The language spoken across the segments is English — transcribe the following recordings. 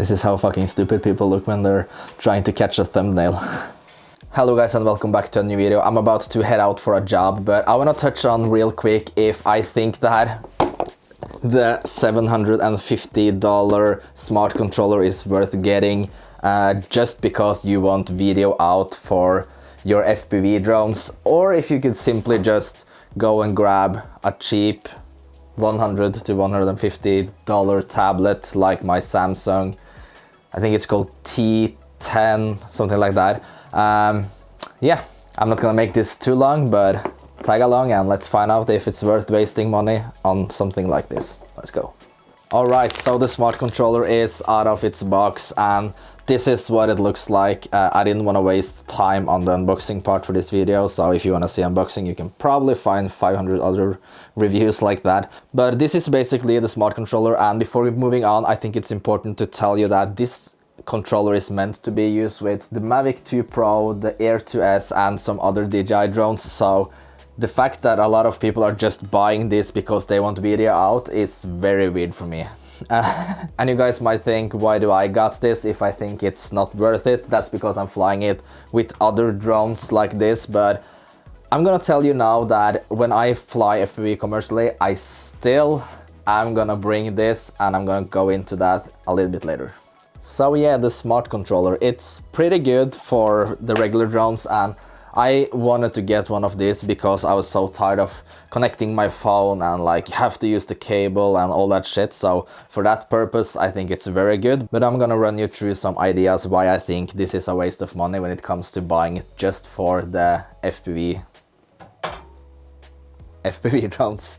This is how fucking stupid people look when they're trying to catch a thumbnail. Hello guys and welcome back to a new video. I'm about to head out for a job, but I want to touch on real quick if I think that the $750 smart controller is worth getting just because you want video out for your FPV drones, or if you could simply just go and grab a cheap $100 to $150 tablet like my Samsung. I think it's called T10, something like that. Yeah, I'm not gonna make this too long, but tag along and let's find out if it's worth wasting money on something like this. Let's go. Alright, so the smart controller is out of its box and this is what it looks like. I didn't want to waste time on the unboxing part for this video, so if you want to see unboxing you can probably find 500 other reviews like that. But this is basically the smart controller, and before moving on I think it's important to tell you that this controller is meant to be used with the Mavic 2 Pro, the Air 2S and some other DJI drones, so the fact that a lot of people are just buying this because they want video out is very weird for me. And you guys might think, why do I got this if I think it's not worth it? That's because I'm flying it with other drones like this, but I'm gonna tell you now that when I fly FPV commercially, I still am gonna bring this, and I'm gonna go into that a little bit later. So yeah, the smart controller, it's pretty good for the regular drones, and I wanted to get one of these because I was so tired of connecting my phone and like have to use the cable and all that shit. So for that purpose I think it's very good, but I'm gonna run you through some ideas why I think this is a waste of money when it comes to buying it just for the FPV drones.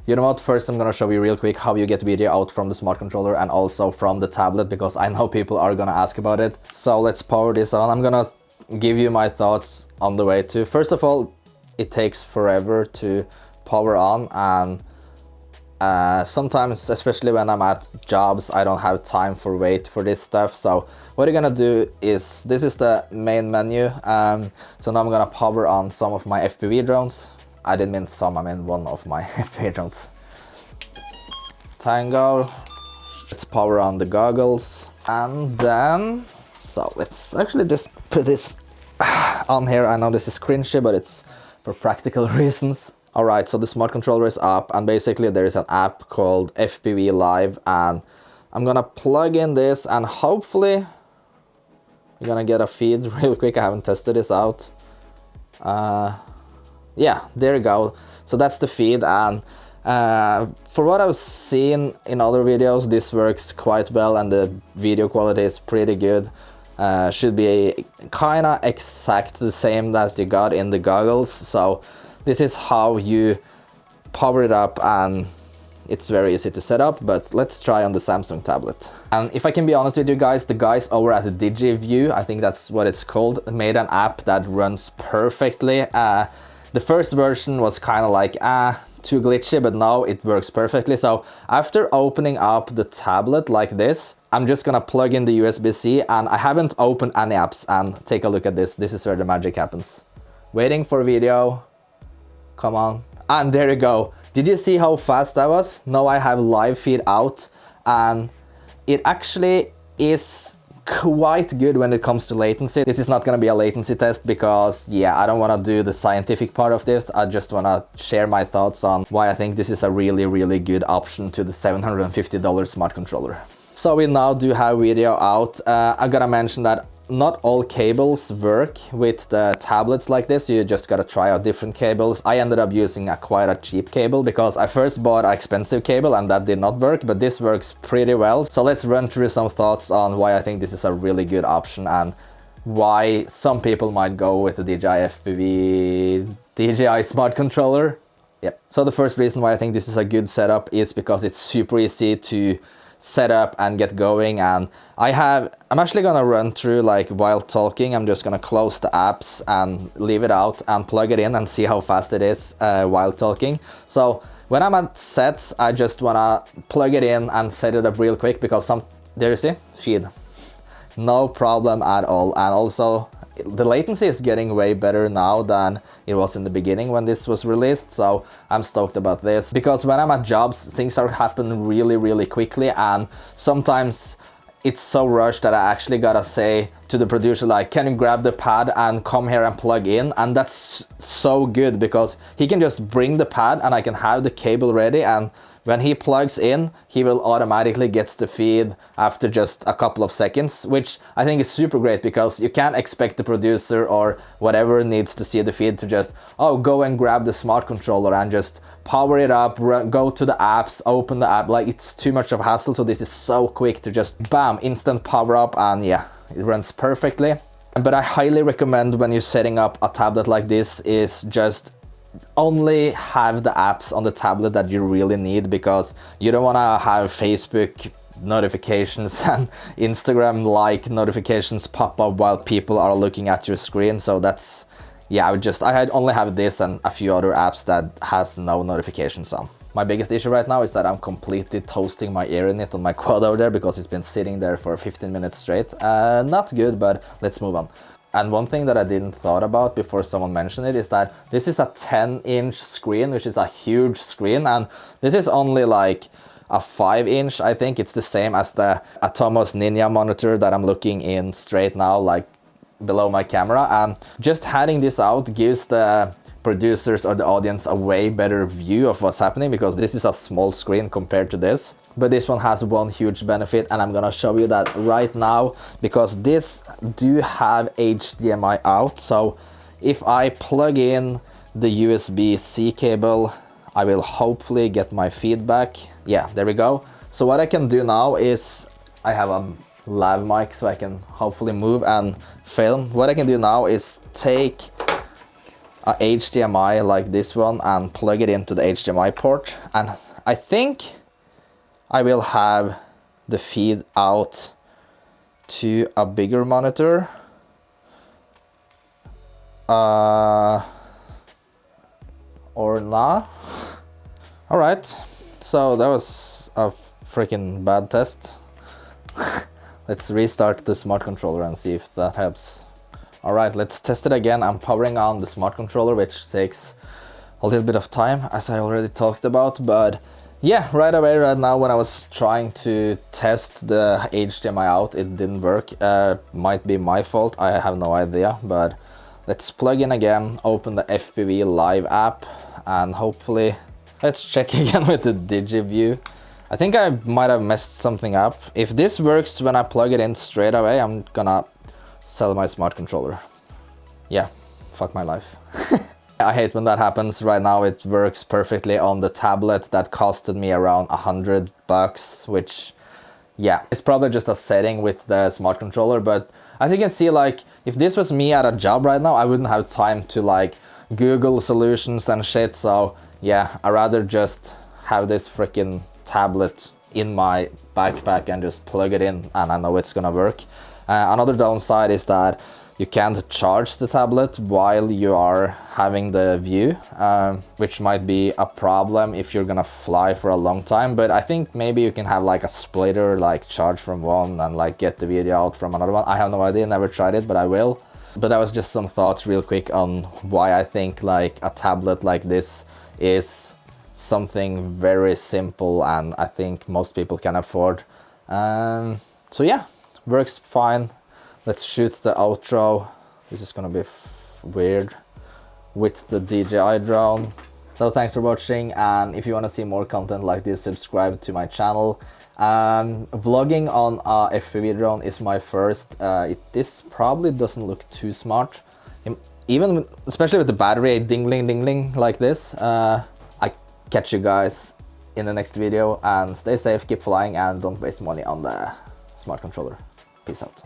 You know what, first I'm gonna show you real quick how you get video out from the smart controller and also from the tablet, because I know people are gonna ask about it. So let's power this on. I'm gonna give you my thoughts on the way to. First of all, it takes forever to power on, and sometimes, especially when I'm at jobs, I don't have time for wait for this stuff. So what you're gonna do is, this is the main menu. So now I'm gonna power on some of my FPV drones. I didn't mean some, I mean one of my FPV drones. Tango. Let's power on the goggles, and then so let's actually just put this on here. I know this is cringy, but it's for practical reasons. Alright, so the smart controller is up, and basically there is an app called FPV Live, and I'm gonna plug in this and hopefully you're gonna get a feed real quick. I haven't tested this out. Yeah, there you go. So that's the feed, and for what I've seen in other videos, this works quite well and the video quality is pretty good. Should be kinda exact the same as you got in the goggles. So this is how you power it up, and it's very easy to set up, but let's try on the Samsung tablet. And if I can be honest with you guys, the guys over at the DigiView, I think that's what it's called, made an app that runs perfectly. The first version was kind of like too glitchy, but now it works perfectly. So after opening up the tablet like this, I'm just gonna plug in the USB-C, and I haven't opened any apps, and take a look at this. This is where the magic happens. Waiting for video. Come on. And there you go. Did you see how fast that was? Now I have live feed out, and it actually is quite good when it comes to latency. This is not gonna be a latency test because, yeah, I don't wanna do the scientific part of this. I just wanna share my thoughts on why I think this is a really, really good option to the $750 smart controller. So we now do have video out. I gotta mention that not all cables work with the tablets like this. You just gotta try out different cables. I ended up using quite a cheap cable because I first bought an expensive cable and that did not work, but this works pretty well. So let's run through some thoughts on why I think this is a really good option and why some people might go with the DJI FPV DJI Smart Controller. Yep. So the first reason why I think this is a good setup is because it's super easy to set up and get going, and I'm actually gonna run through, like, while talking, I'm just gonna close the apps and leave it out and plug it in and see how fast it is while talking. So when I'm at sets, I just wanna plug it in and set it up real quick because there you see, feed. No problem at all, and also the latency is getting way better now than it was in the beginning when this was released, so I'm stoked about this. Because when I'm at jobs, things are happening really quickly, and sometimes it's so rushed that I actually gotta say to the producer, like, can you grab the pad and come here and plug in? And that's so good because he can just bring the pad and I can have the cable ready, and when he plugs in, he will automatically get the feed after just a couple of seconds, which I think is super great because you can't expect the producer or whatever needs to see the feed to just, oh, go and grab the smart controller and just power it up, go to the apps, open the app. Like, it's too much of a hassle. So this is so quick to just bam, instant power up, and yeah, it runs perfectly. But I highly recommend when you're setting up a tablet like this is just only have the apps on the tablet that you really need, because you don't want to have Facebook notifications and Instagram like notifications pop up while people are looking at your screen. So that's, yeah, I only have this and a few other apps that has no notifications on. My biggest issue right now is that I'm completely toasting my ear in it on my quad over there because it's been sitting there for 15 minutes straight. Not good, but let's move on. And one thing that I didn't thought about before someone mentioned it is that this is a 10-inch screen, which is a huge screen, and this is only like a 5-inch. I think it's the same as the Atomos Ninja monitor that I'm looking in straight now, like below my camera. And just handing this out gives the producers or the audience a way better view of what's happening, because this is a small screen compared to this. But this one has one huge benefit, and I'm gonna show you that right now, because this do have HDMI out. So if I plug in the USB-C cable, I will hopefully get my feedback. Yeah, there we go. So what I can do now is, I have a lav mic so I can hopefully move and film. What I can do now is take a HDMI like this one and plug it into the HDMI port, and I think I will have the feed out to a bigger monitor. Or not. All right, so that was a freaking bad test. Let's restart the smart controller and see if that helps. All right, let's test it again. I'm powering on the smart controller, which takes a little bit of time, as I already talked about. But yeah, right away, right now, when I was trying to test the HDMI out, it didn't work. Might be my fault, I have no idea. But let's plug in again, open the FPV live app, and hopefully, let's check again with the Dji view. I think I might have messed something up. If this works when I plug it in straight away, I'm gonna sell my smart controller. Yeah, fuck my life. I hate when that happens. Right now it works perfectly on the tablet that costed me around $100, which, yeah, it's probably just a setting with the smart controller. But as you can see, like, if this was me at a job right now, I wouldn't have time to like Google solutions and shit. So yeah, I'd rather just have this freaking tablet in my backpack and just plug it in, and I know it's gonna work. Another downside is that you can't charge the tablet while you are having the view, which might be a problem if you're gonna fly for a long time. But I think maybe you can have like a splitter, like charge from one and like get the video out from another one. I have no idea, never tried it, but I will. But that was just some thoughts real quick on why I think like a tablet like this is something very simple and I think most people can afford. So yeah, works fine. Let's shoot the outro. This is gonna be weird with the DJI drone. So thanks for watching, and if you want to see more content like this, subscribe to my channel. Vlogging on a FPV drone is my first. This probably doesn't look too smart, even especially with the battery dingling dingling like this. I catch you guys in the next video, and stay safe, keep flying, and don't waste money on the smart controller. Peace out.